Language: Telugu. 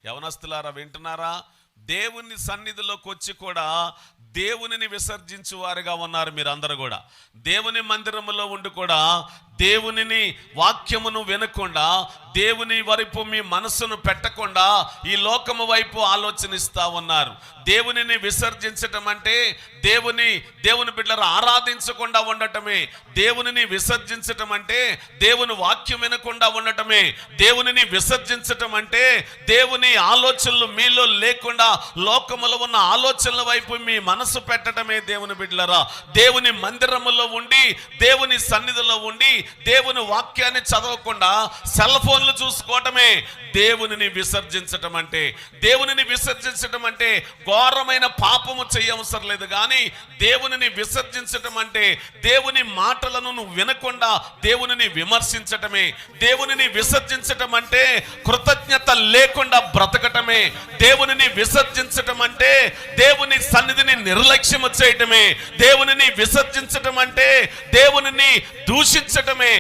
యవనస్తులారా వింటున్నారా? దేవుని సన్నిధిలోకి వచ్చి కూడా దేవునిని విసర్జించు వారుగా ఉన్నారు మీరందరూ కూడా. దేవుని మందిరములో ఉండి కూడా దేవునిని వాక్యమును వినకుండా, దేవుని వైపు మీ మనస్సును పెట్టకుండా ఈ లోకము వైపు ఆలోచనిస్తూ ఉన్నారు. దేవునిని విసర్జించటం అంటే దేవుని బిడ్డలు ఆరాధించకుండా ఉండటమే. దేవునిని విసర్జించటం అంటే దేవుని వాక్యం వినకుండా ఉండటమే. దేవునిని విసర్జించటం అంటే దేవుని ఆలోచనలు మీలో లేకుండా లోకములో ఉన్న ఆలోచనల వైపు మీ మనసు పెట్టడమే. దేవుని బిడ్డలరా, దేవుని మందిరములో ఉండి, దేవుని సన్నిధిలో ఉండి, దేవుని వాక్యాన్ని చదవకుండా సెల్ ఫోన్లు చూసుకోవటమే దేవునిని విసర్జించటం అంటే. దేవునిని విసర్జించటం అంటే ఘోరమైన పాపము చేయవసరం లేదు, కానీ దేవునిని విసర్జించటం అంటే దేవుని మాటలను నువ్వు వినకుండా దేవునిని విమర్శించటమే. దేవునిని విసర్జించటం అంటే కృతజ్ఞత లేకుండా బ్రతకటమే. దేవునిని విసర్జించటం అంటే దేవుని సన్నిధిని నిర్లక్ష్యము చేయటమే. దేవునిని విసర్జించటం అంటే దేవునిని దూషించటమే.